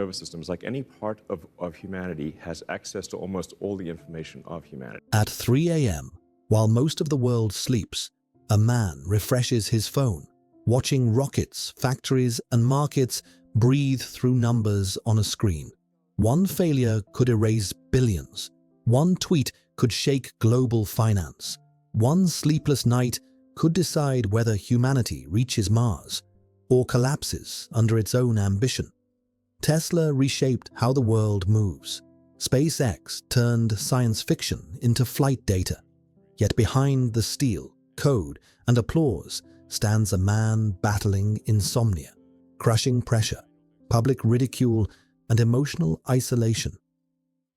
nervous systems, like any part of humanity, has access to almost all the information of humanity. At 3 a.m., while most of the world sleeps, a man refreshes his phone, watching rockets, factories, and markets breathe through numbers on a screen. One failure could erase billions. One tweet could shake global finance. One sleepless night could decide whether humanity reaches Mars or collapses under its own ambition. Tesla reshaped how the world moves. SpaceX turned science fiction into flight data. Yet behind the steel, code, and applause stands a man battling insomnia, crushing pressure, public ridicule, and emotional isolation.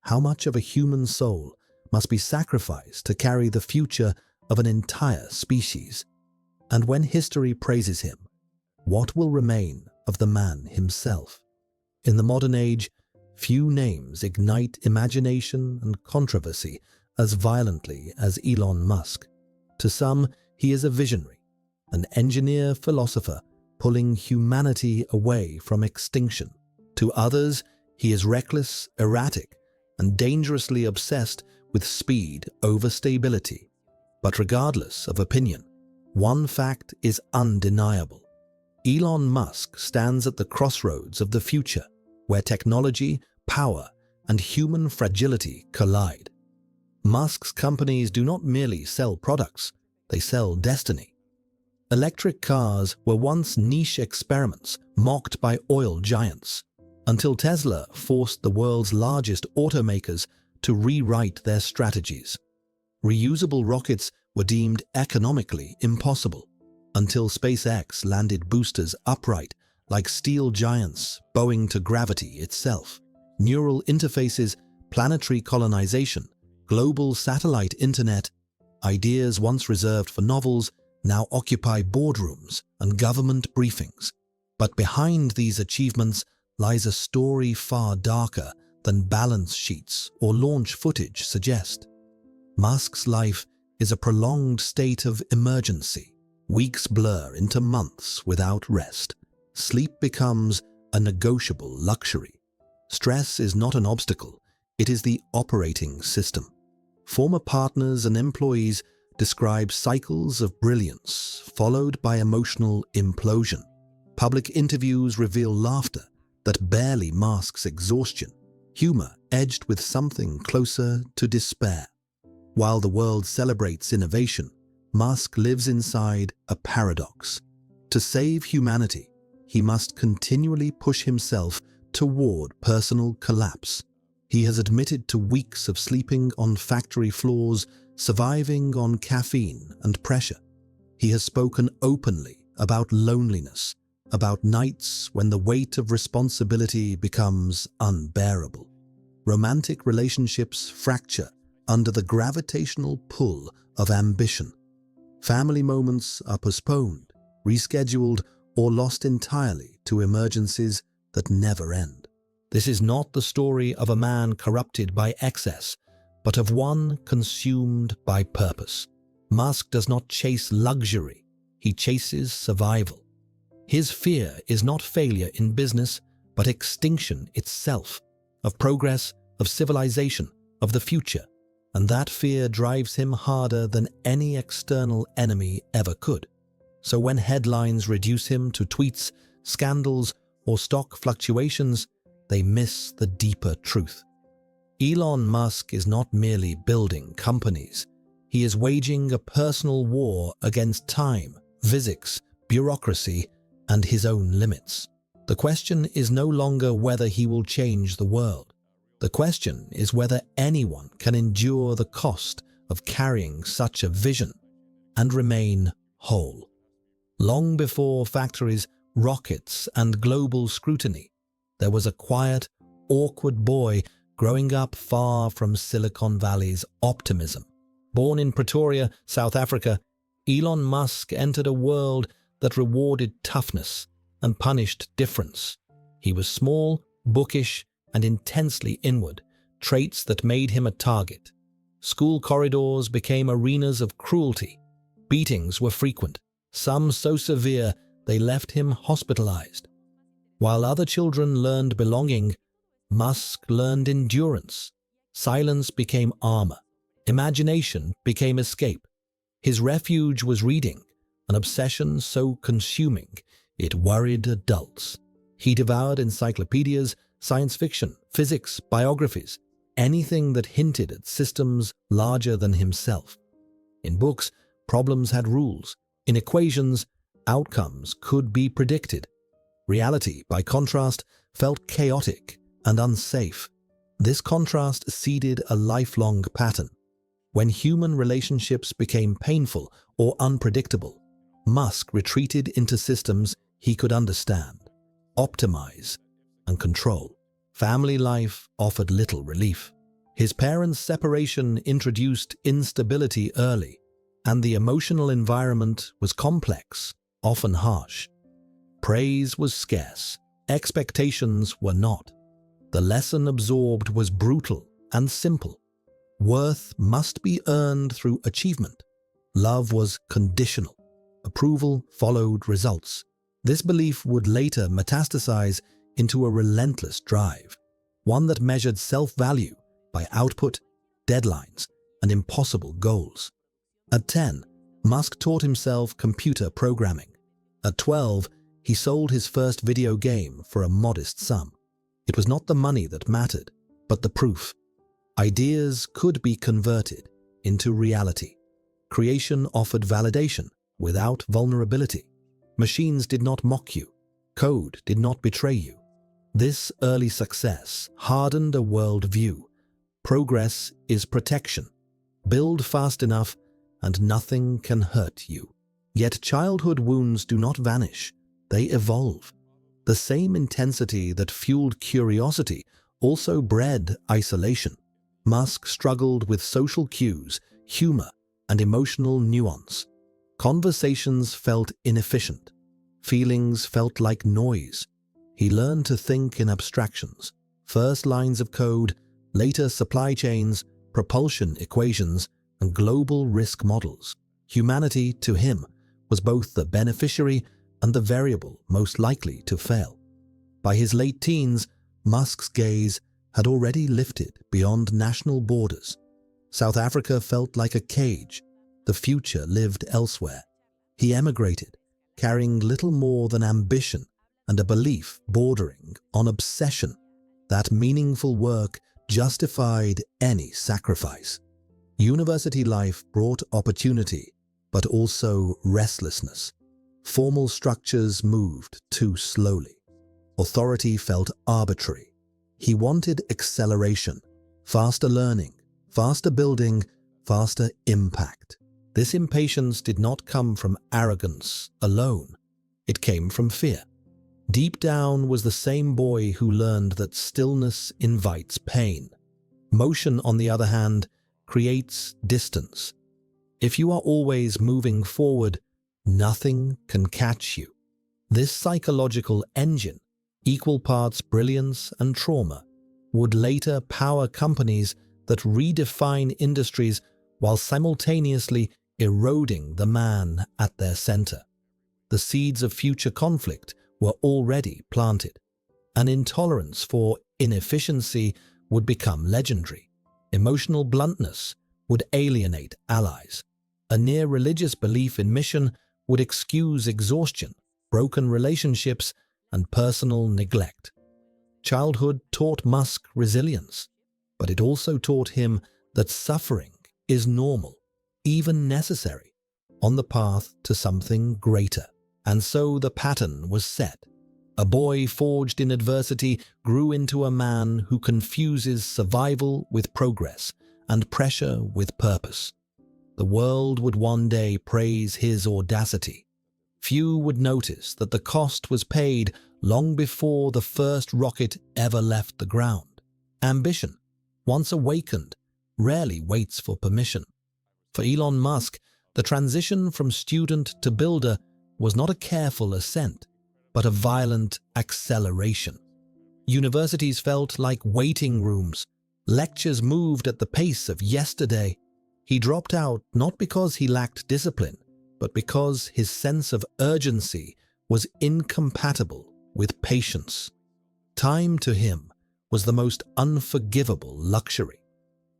How much of a human soul must be sacrificed to carry the future of an entire species? And when history praises him, what will remain of the man himself? In the modern age, few names ignite imagination and controversy as violently as Elon Musk. To some, he is a visionary, an engineer-philosopher pulling humanity away from extinction. To others, he is reckless, erratic, and dangerously obsessed with speed over stability. But regardless of opinion, one fact is undeniable. Elon Musk stands at the crossroads of the future, where technology, power, and human fragility collide. Musk's companies do not merely sell products, they sell destiny. Electric cars were once niche experiments mocked by oil giants, until Tesla forced the world's largest automakers to rewrite their strategies. Reusable rockets were deemed economically impossible, until SpaceX landed boosters upright like steel giants bowing to gravity itself. Neural interfaces, planetary colonization, global satellite internet, ideas once reserved for novels now occupy boardrooms and government briefings. But behind these achievements lies a story far darker than balance sheets or launch footage suggest. Musk's life is a prolonged state of emergency. Weeks blur into months without rest. Sleep becomes a negotiable luxury. Stress is not an obstacle, it is the operating system. Former partners and employees describe cycles of brilliance followed by emotional implosion. Public interviews reveal laughter that barely masks exhaustion, humor edged with something closer to despair. While the world celebrates innovation, Musk lives inside a paradox. To save humanity, he must continually push himself toward personal collapse. He has admitted to weeks of sleeping on factory floors, surviving on caffeine and pressure. He has spoken openly about loneliness, about nights when the weight of responsibility becomes unbearable. Romantic relationships fracture under the gravitational pull of ambition. Family moments are postponed, rescheduled, or lost entirely to emergencies that never end. This is not the story of a man corrupted by excess, but of one consumed by purpose. Musk does not chase luxury, he chases survival. His fear is not failure in business, but extinction itself, of progress, of civilization, of the future. And that fear drives him harder than any external enemy ever could. So when headlines reduce him to tweets, scandals, or stock fluctuations, they miss the deeper truth. Elon Musk is not merely building companies. He is waging a personal war against time, physics, bureaucracy, and his own limits. The question is no longer whether he will change the world. The question is whether anyone can endure the cost of carrying such a vision and remain whole. Long before factories, rockets, and global scrutiny, there was a quiet, awkward boy growing up far from Silicon Valley's optimism. Born in Pretoria, South Africa, Elon Musk entered a world that rewarded toughness and punished difference. He was small, bookish, and intensely inward, traits that made him a target. School corridors became arenas of cruelty. Beatings were frequent, some so severe they left him hospitalized. While other children learned belonging, Musk learned endurance. Silence became armor. Imagination became escape. His refuge was reading, an obsession so consuming it worried adults. He devoured encyclopedias, science fiction, physics, biographies, anything that hinted at systems larger than himself. In books, problems had rules. In equations, outcomes could be predicted. Reality, by contrast, felt chaotic and unsafe. This contrast seeded a lifelong pattern. When human relationships became painful or unpredictable, Musk retreated into systems he could understand, optimize, and control. Family life offered little relief. His parents' separation introduced instability early, and the emotional environment was complex, often harsh. Praise was scarce, expectations were not. The lesson absorbed was brutal and simple. Worth must be earned through achievement. Love was conditional. Approval followed results. This belief would later metastasize into a relentless drive, one that measured self-value by output, deadlines, and impossible goals. At 10, Musk taught himself computer programming. At 12, he sold his first video game for a modest sum. It was not the money that mattered, but the proof. Ideas could be converted into reality. Creation offered validation without vulnerability. Machines did not mock you. Code did not betray you. This early success hardened a worldview. Progress is protection. Build fast enough and nothing can hurt you. Yet childhood wounds do not vanish. They evolve. The same intensity that fueled curiosity also bred isolation. Musk struggled with social cues, humor, and emotional nuance. Conversations felt inefficient. Feelings felt like noise. He learned to think in abstractions. First lines of code, later supply chains, propulsion equations, and global risk models. Humanity, to him, was both the beneficiary and the variable most likely to fail. By his late teens, Musk's gaze had already lifted beyond national borders. South Africa felt like a cage. The future lived elsewhere. He emigrated, carrying little more than ambition and a belief bordering on obsession that meaningful work justified any sacrifice. University life brought opportunity, but also restlessness. Formal structures moved too slowly. Authority felt arbitrary. He wanted acceleration, faster learning, faster building, faster impact. This impatience did not come from arrogance alone. It came from fear. Deep down was the same boy who learned that stillness invites pain. Motion, on the other hand, creates distance. If you are always moving forward, nothing can catch you. This psychological engine, equal parts brilliance and trauma, would later power companies that redefine industries while simultaneously eroding the man at their center. The seeds of future conflict were already planted. An intolerance for inefficiency would become legendary. Emotional bluntness would alienate allies. A near-religious belief in mission would excuse exhaustion, broken relationships, and personal neglect. Childhood taught Musk resilience, but it also taught him that suffering is normal, even necessary, on the path to something greater. And so the pattern was set. A boy forged in adversity grew into a man who confuses survival with progress and pressure with purpose. The world would one day praise his audacity. Few would notice that the cost was paid long before the first rocket ever left the ground. Ambition, once awakened, rarely waits for permission. For Elon Musk, the transition from student to builder was not a careful ascent, but a violent acceleration. Universities felt like waiting rooms. Lectures moved at the pace of yesterday. He dropped out not because he lacked discipline, but because his sense of urgency was incompatible with patience. Time to him was the most unforgivable luxury.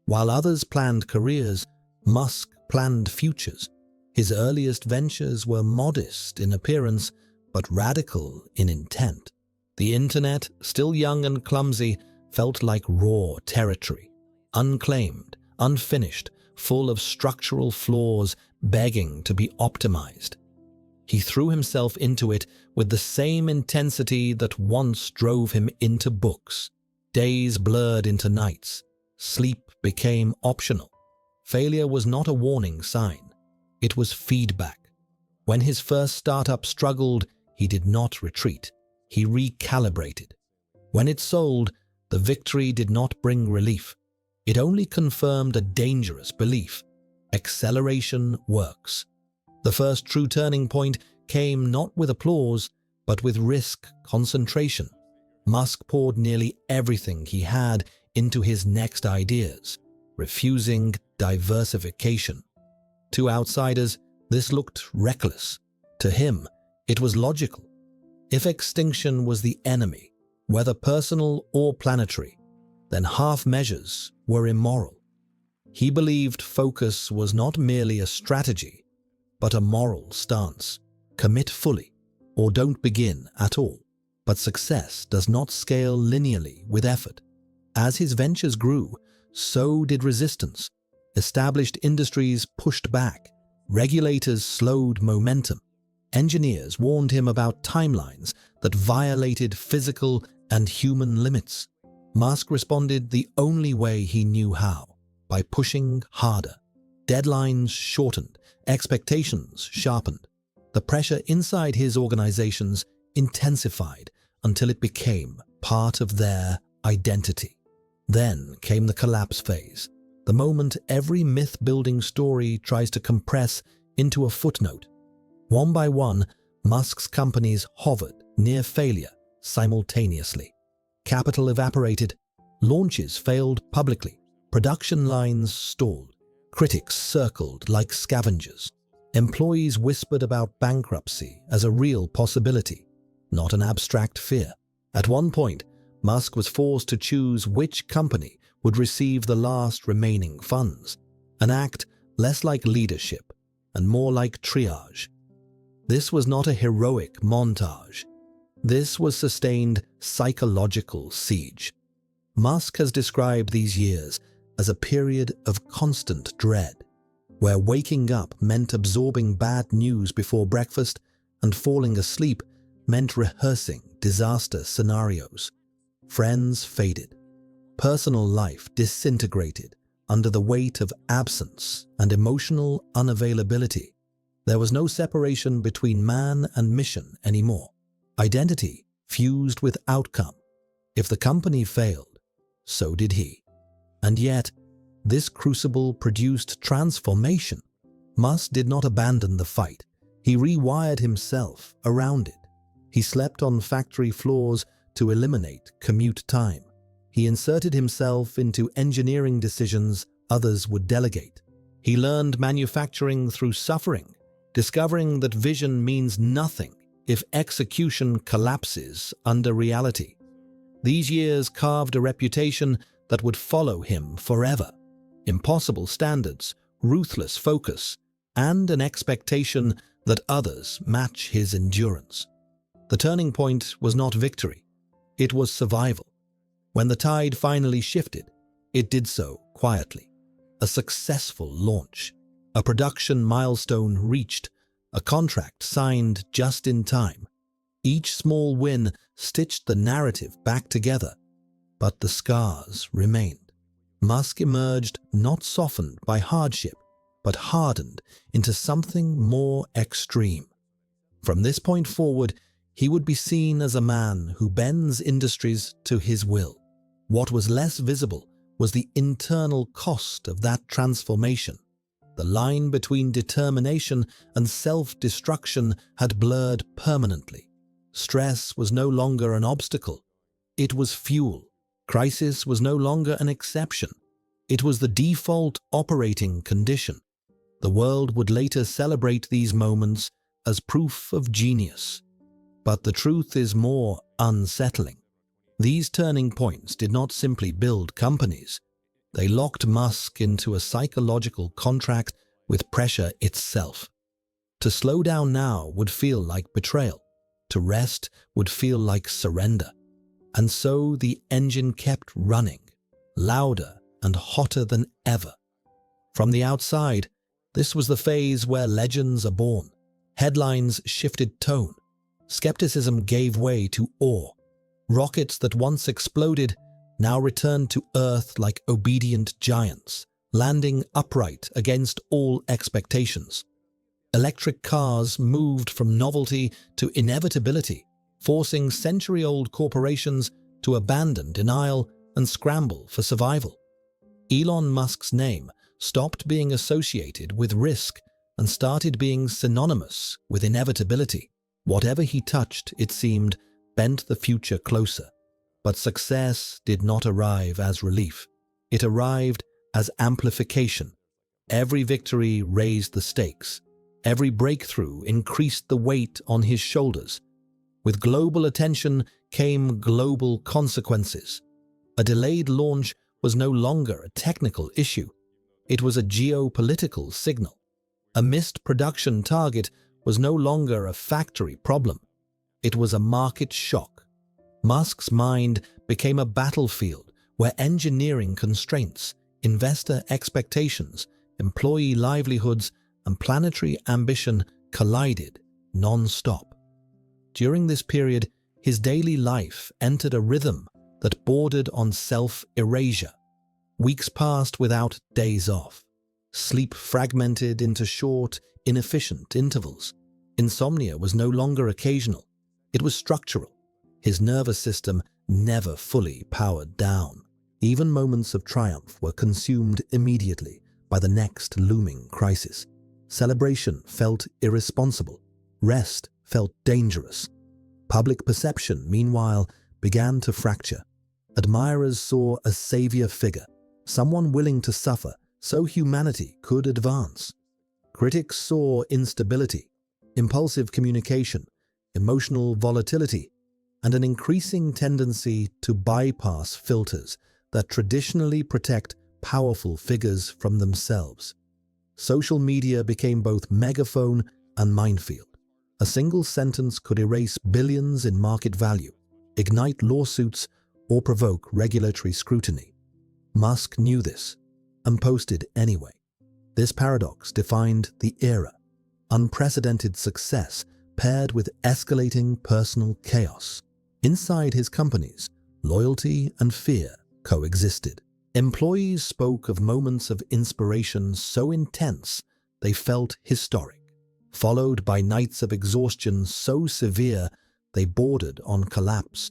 While others planned careers, Musk planned futures. His earliest ventures were modest in appearance, but radical in intent. The internet, still young and clumsy, felt like raw territory, unclaimed, unfinished, full of structural flaws begging to be optimized. He threw himself into it with the same intensity that once drove him into books. Days blurred into nights. Sleep became optional. Failure was not a warning sign. It was feedback. When his first startup struggled, he did not retreat. He recalibrated. When it sold, the victory did not bring relief. It only confirmed a dangerous belief. Acceleration works. The first true turning point came not with applause, but with risk concentration. Musk poured nearly everything he had into his next ideas, refusing diversification. To outsiders, this looked reckless. To him, it was logical. If extinction was the enemy, whether personal or planetary, then half measures were immoral. He believed focus was not merely a strategy, but a moral stance. Commit fully, or don't begin at all. But success does not scale linearly with effort. As his ventures grew, so did resistance. Established industries pushed back. Regulators slowed momentum. Engineers warned him about timelines that violated physical and human limits. Musk responded the only way he knew how, by pushing harder. Deadlines shortened, expectations sharpened. The pressure inside his organizations intensified until it became part of their identity. Then came the collapse phase, the moment every myth-building story tries to compress into a footnote. One by one, Musk's companies hovered near failure simultaneously. Capital evaporated, launches failed publicly, production lines stalled, critics circled like scavengers. Employees whispered about bankruptcy as a real possibility, not an abstract fear. At one point, Musk was forced to choose which company would receive the last remaining funds, an act less like leadership and more like triage. This was not a heroic montage. This was sustained psychological siege. Musk has described these years as a period of constant dread, where waking up meant absorbing bad news before breakfast and falling asleep meant rehearsing disaster scenarios. Friends faded. Personal life disintegrated under the weight of absence and emotional unavailability. There was no separation between man and mission anymore. Identity fused with outcome. If the company failed, so did he. And yet, this crucible produced transformation. Musk did not abandon the fight. He rewired himself around it. He slept on factory floors to eliminate commute time. He inserted himself into engineering decisions others would delegate. He learned manufacturing through suffering, discovering that vision means nothing if execution collapses under reality. These years carved a reputation that would follow him forever. Impossible standards, ruthless focus, and an expectation that others match his endurance. The turning point was not victory. It was survival. When the tide finally shifted, it did so quietly. A successful launch, a production milestone reached, a contract signed just in time. Each small win stitched the narrative back together, but the scars remained. Musk emerged not softened by hardship, but hardened into something more extreme. From this point forward, he would be seen as a man who bends industries to his will. What was less visible was the internal cost of that transformation. The line between determination and self-destruction had blurred permanently. Stress was no longer an obstacle. It was fuel. Crisis was no longer an exception. It was the default operating condition. The world would later celebrate these moments as proof of genius. But the truth is more unsettling. These turning points did not simply build companies. They locked Musk into a psychological contract with pressure itself. To slow down now would feel like betrayal. To rest would feel like surrender. And so the engine kept running, louder and hotter than ever. From the outside, this was the phase where legends are born. Headlines shifted tone. Skepticism gave way to awe. Rockets that once exploded now returned to Earth like obedient giants, landing upright against all expectations. Electric cars moved from novelty to inevitability, forcing century-old corporations to abandon denial and scramble for survival. Elon Musk's name stopped being associated with risk and started being synonymous with inevitability. Whatever he touched, it seemed, bent the future closer. But success did not arrive as relief. It arrived as amplification. Every victory raised the stakes. Every breakthrough increased the weight on his shoulders. With global attention came global consequences. A delayed launch was no longer a technical issue. It was a geopolitical signal. A missed production target was no longer a factory problem. It was a market shock. Musk's mind became a battlefield where engineering constraints, investor expectations, employee livelihoods, and planetary ambition collided non-stop. During this period, his daily life entered a rhythm that bordered on self-erasure. Weeks passed without days off. Sleep fragmented into short, inefficient intervals. Insomnia was no longer occasional. It was structural. His nervous system never fully powered down. Even moments of triumph were consumed immediately by the next looming crisis. Celebration felt irresponsible. Rest felt dangerous. Public perception, meanwhile, began to fracture. Admirers saw a savior figure, someone willing to suffer so humanity could advance. Critics saw instability, impulsive communication, emotional volatility, and an increasing tendency to bypass filters that traditionally protect powerful figures from themselves. Social media became both megaphone and minefield. A single sentence could erase billions in market value, ignite lawsuits, or provoke regulatory scrutiny. Musk knew this and posted anyway. This paradox defined the era. Unprecedented success paired with escalating personal chaos. Inside his companies, loyalty and fear coexisted. Employees spoke of moments of inspiration so intense they felt historic, followed by nights of exhaustion so severe they bordered on collapse.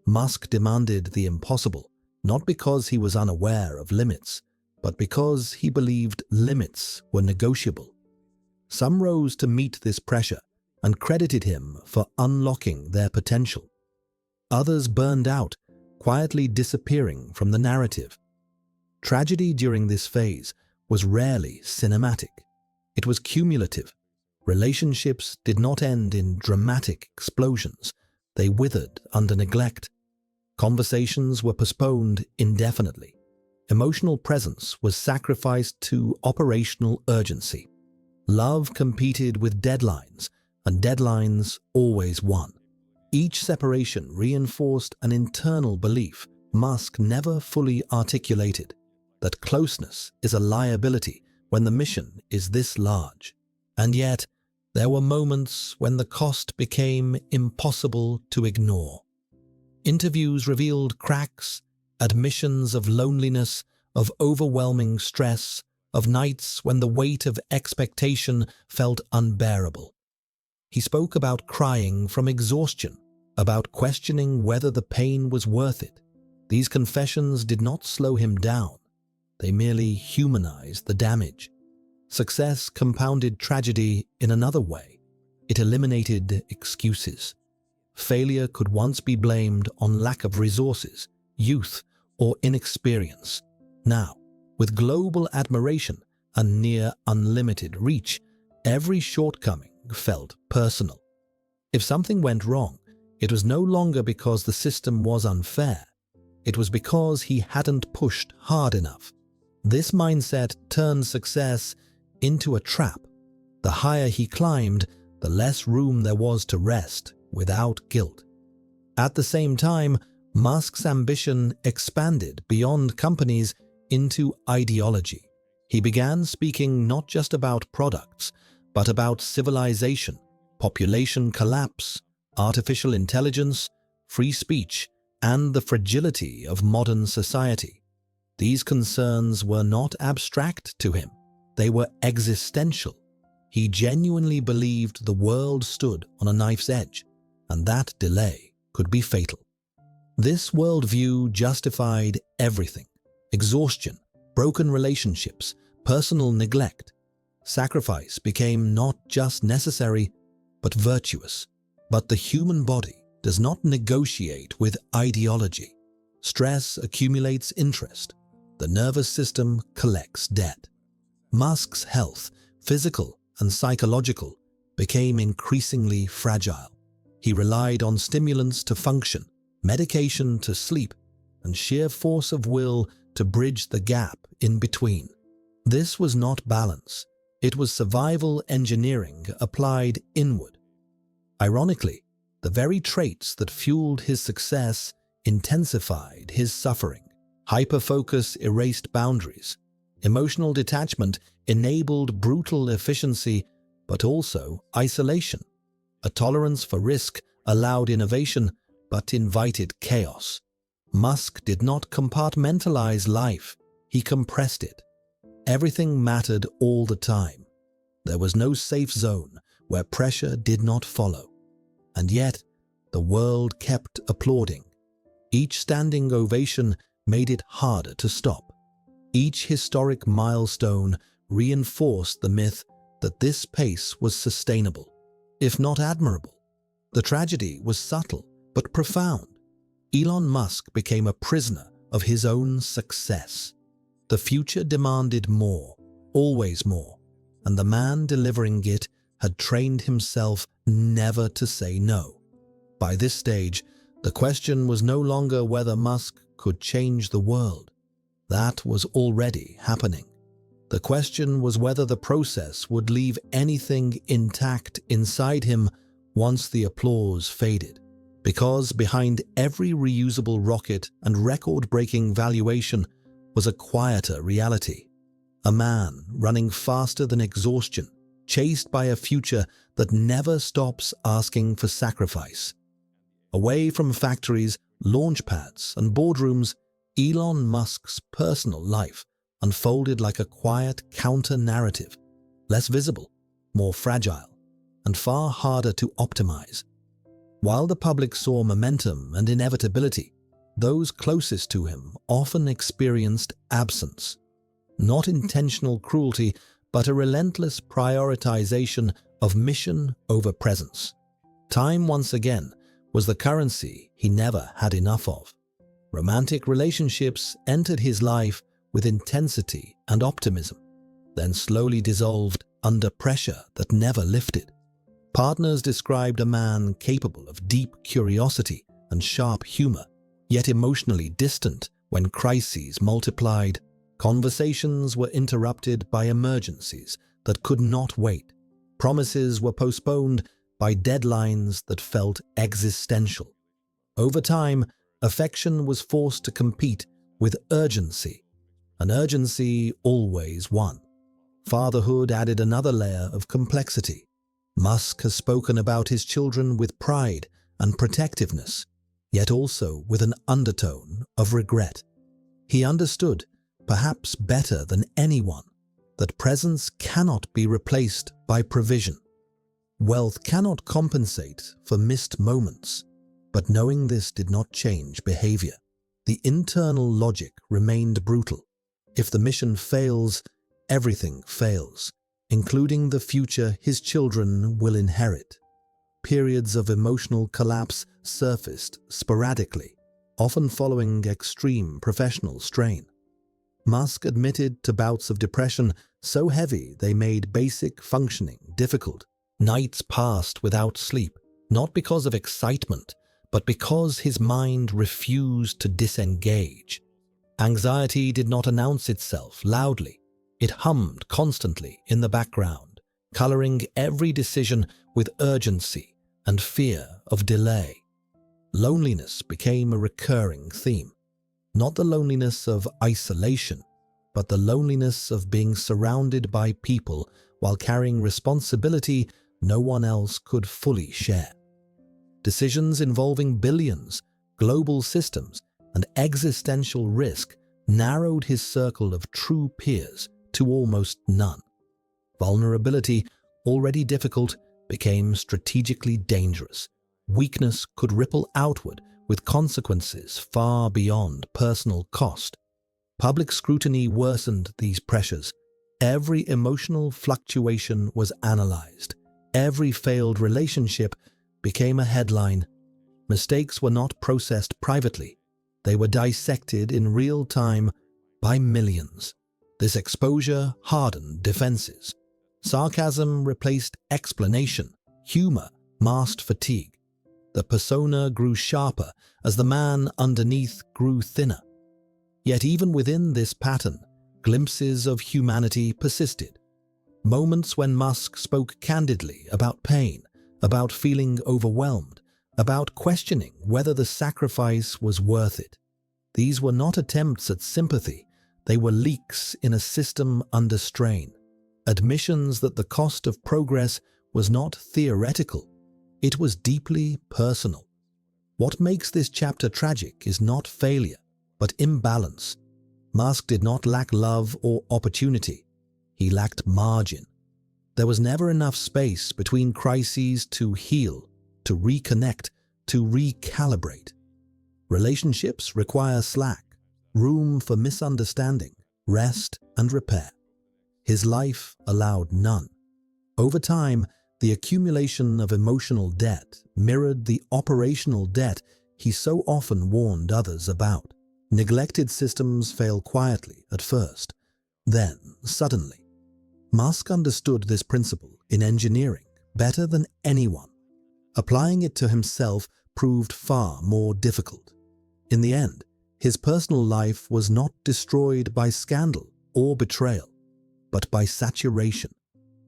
Musk demanded the impossible, not because he was unaware of limits, but because he believed limits were negotiable. Some rose to meet this pressure and credited him for unlocking their potential. Others burned out, quietly disappearing from the narrative. Tragedy during this phase was rarely cinematic. It was cumulative. Relationships did not end in dramatic explosions. They withered under neglect. Conversations were postponed indefinitely. Emotional presence was sacrificed to operational urgency. Love competed with deadlines, and deadlines always won. Each separation reinforced an internal belief Musk never fully articulated, that closeness is a liability when the mission is this large. And yet, there were moments when the cost became impossible to ignore. Interviews revealed cracks, admissions of loneliness, of overwhelming stress, of nights when the weight of expectation felt unbearable. He spoke about crying from exhaustion, about questioning whether the pain was worth it. These confessions did not slow him down. They merely humanized the damage. Success compounded tragedy in another way. It eliminated excuses. Failure could once be blamed on lack of resources, youth, or inexperience. Now, with global admiration and near unlimited reach, every shortcoming felt personal. If something went wrong, It was no longer because the system was unfair. It was because he hadn't pushed hard enough. This mindset turned success into a trap. The higher he climbed, the less room there was to rest without guilt. At the same time, Musk's ambition expanded beyond companies into ideology. He began speaking not just about products, but about civilization, population collapse, artificial intelligence, free speech, and the fragility of modern society. These concerns were not abstract to him. They were existential. He genuinely believed the world stood on a knife's edge, and that delay could be fatal. This worldview justified everything: exhaustion, broken relationships, personal neglect. Sacrifice became not just necessary, but virtuous. But the human body does not negotiate with ideology. Stress accumulates interest. The nervous system collects debt. Musk's health, physical and psychological, became increasingly fragile. He relied on stimulants to function, medication to sleep, and sheer force of will to bridge the gap in between. This was not balance. It was survival engineering applied inward. Ironically, the very traits that fueled his success intensified his suffering. Hyperfocus erased boundaries. Emotional detachment enabled brutal efficiency, but also isolation. A tolerance for risk allowed innovation, but invited chaos. Musk did not compartmentalize life. He compressed it. Everything mattered all the time. There was no safe zone where pressure did not follow. And yet, the world kept applauding. Each standing ovation made it harder to stop. Each historic milestone reinforced the myth that this pace was sustainable, if not admirable. The tragedy was subtle but profound. Elon Musk became a prisoner of his own success. The future demanded more, always more, and the man delivering it had trained himself never to say no. By this stage, the question was no longer whether Musk could change the world. That was already happening. The question was whether the process would leave anything intact inside him once the applause faded. Because behind every reusable rocket and record-breaking valuation was a quieter reality. A man running faster than exhaustion, chased by a future that never stops asking for sacrifice. Away from factories, launch pads, and boardrooms, Elon Musk's personal life unfolded like a quiet counter-narrative, less visible, more fragile, and far harder to optimize. While the public saw momentum and inevitability, those closest to him often experienced absence. Not intentional cruelty, but a relentless prioritization of mission over presence. Time, once again, was the currency he never had enough of. Romantic relationships entered his life with intensity and optimism, then slowly dissolved under pressure that never lifted. Partners described a man capable of deep curiosity and sharp humor, yet emotionally distant when crises multiplied. Conversations were interrupted by emergencies that could not wait. Promises were postponed by deadlines that felt existential. Over time, affection was forced to compete with urgency, and urgency always won. Fatherhood added another layer of complexity. Musk has spoken about his children with pride and protectiveness, yet also with an undertone of regret. He understood, perhaps better than anyone, that presence cannot be replaced by provision. Wealth cannot compensate for missed moments, but knowing this did not change behavior. The internal logic remained brutal. If the mission fails, everything fails, including the future his children will inherit. Periods of emotional collapse surfaced sporadically, often following extreme professional strain. Musk admitted to bouts of depression so heavy they made basic functioning difficult. Nights passed without sleep, not because of excitement, but because his mind refused to disengage. Anxiety did not announce itself loudly. It hummed constantly in the background, coloring every decision with urgency and fear of delay. Loneliness became a recurring theme. Not the loneliness of isolation, but the loneliness of being surrounded by people while carrying responsibility no one else could fully share. Decisions involving billions, global systems, and existential risk narrowed his circle of true peers to almost none. Vulnerability, already difficult, became strategically dangerous. Weakness could ripple outward with consequences far beyond personal cost. Public scrutiny worsened these pressures. Every emotional fluctuation was analyzed. Every failed relationship became a headline. Mistakes were not processed privately. They were dissected in real time by millions. This exposure hardened defenses. Sarcasm replaced explanation. Humor masked fatigue. The persona grew sharper as the man underneath grew thinner. Yet even within this pattern, glimpses of humanity persisted. Moments when Musk spoke candidly about pain, about feeling overwhelmed, about questioning whether the sacrifice was worth it. These were not attempts at sympathy. They were leaks in a system under strain. Admissions that the cost of progress was not theoretical. It was deeply personal. What makes this chapter tragic is not failure, but imbalance. Musk did not lack love or opportunity. He lacked margin. There was never enough space between crises to heal, to reconnect, to recalibrate. Relationships require slack, room for misunderstanding, rest and repair. His life allowed none. Over time, the accumulation of emotional debt mirrored the operational debt he so often warned others about. Neglected systems fail quietly at first, then suddenly. Musk understood this principle in engineering better than anyone. Applying it to himself proved far more difficult. In the end, his personal life was not destroyed by scandal or betrayal, but by saturation.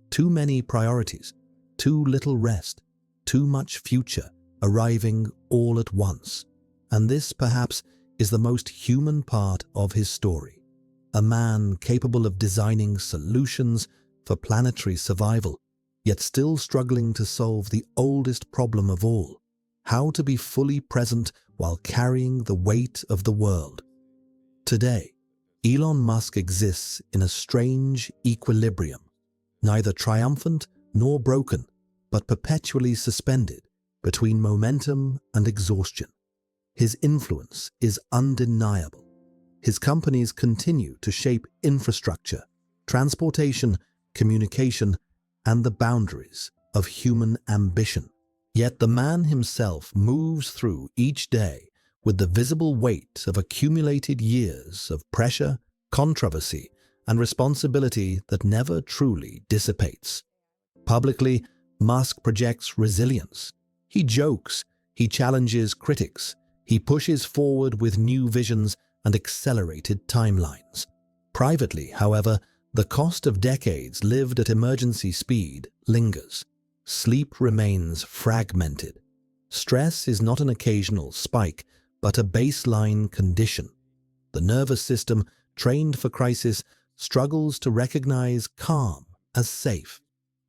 Too many priorities, too little rest, too much future arriving all at once. And this, perhaps, is the most human part of his story. A man capable of designing solutions for planetary survival, yet still struggling to solve the oldest problem of all: how to be fully present while carrying the weight of the world. Today, Elon Musk exists in a strange equilibrium, neither triumphant nor broken, but perpetually suspended between momentum and exhaustion. His influence is undeniable. His companies continue to shape infrastructure, transportation, communication, and the boundaries of human ambition. Yet the man himself moves through each day with the visible weight of accumulated years of pressure, controversy, and responsibility that never truly dissipates. Publicly, Musk projects resilience. He jokes, he challenges critics, he pushes forward with new visions and accelerated timelines. Privately, however, the cost of decades lived at emergency speed lingers. Sleep remains fragmented. Stress is not an occasional spike, but a baseline condition. The nervous system, trained for crisis, struggles to recognize calm as safe.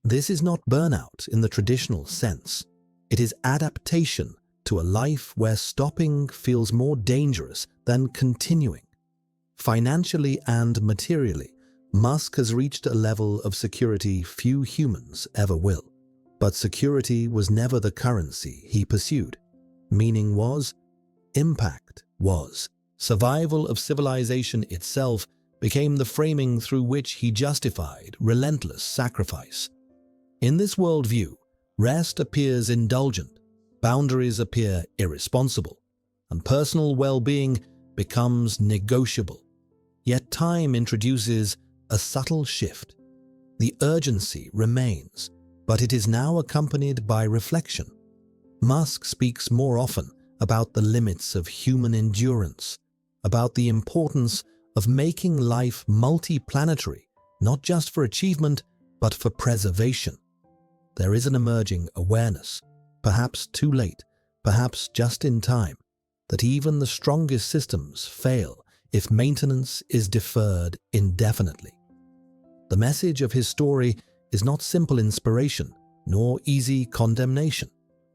This is not burnout in the traditional sense. It is adaptation to a life where stopping feels more dangerous than continuing. Financially and materially, Musk has reached a level of security few humans ever will. But security was never the currency he pursued. Meaning was, impact was. Survival of civilization itself became the framing through which he justified relentless sacrifice. In this worldview, rest appears indulgent, boundaries appear irresponsible, and personal well-being becomes negotiable. Yet time introduces a subtle shift. The urgency remains, but it is now accompanied by reflection. Musk speaks more often about the limits of human endurance, about the importance of making life multi-planetary, not just for achievement, but for preservation. There is an emerging awareness, perhaps too late, perhaps just in time, that even the strongest systems fail if maintenance is deferred indefinitely. The message of his story is not simple inspiration, nor easy condemnation.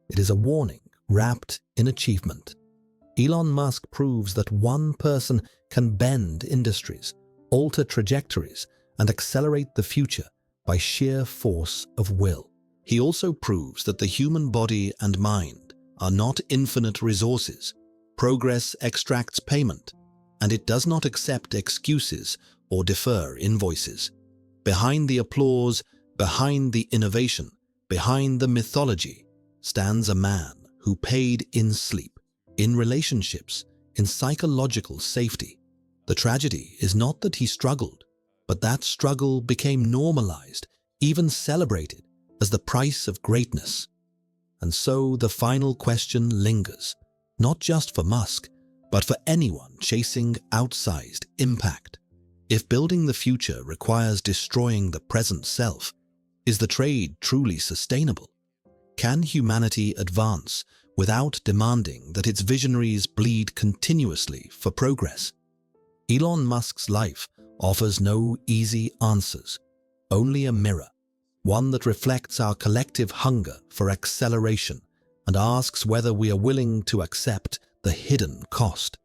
It is a warning wrapped in achievement. Elon Musk proves that one person can bend industries, alter trajectories, and accelerate the future by sheer force of will. He also proves that the human body and mind are not infinite resources. Progress extracts payment, and it does not accept excuses or defer invoices. Behind the applause, behind the innovation, behind the mythology, stands a man who paid in sleep, in relationships, in psychological safety. The tragedy is not that he struggled, but that struggle became normalized, even celebrated, as the price of greatness. And so the final question lingers, not just for Musk, but for anyone chasing outsized impact. If building the future requires destroying the present self, is the trade truly sustainable? Can humanity advance without demanding that its visionaries bleed continuously for progress? Elon Musk's life offers no easy answers, only a mirror, one that reflects our collective hunger for acceleration and asks whether we are willing to accept the hidden cost.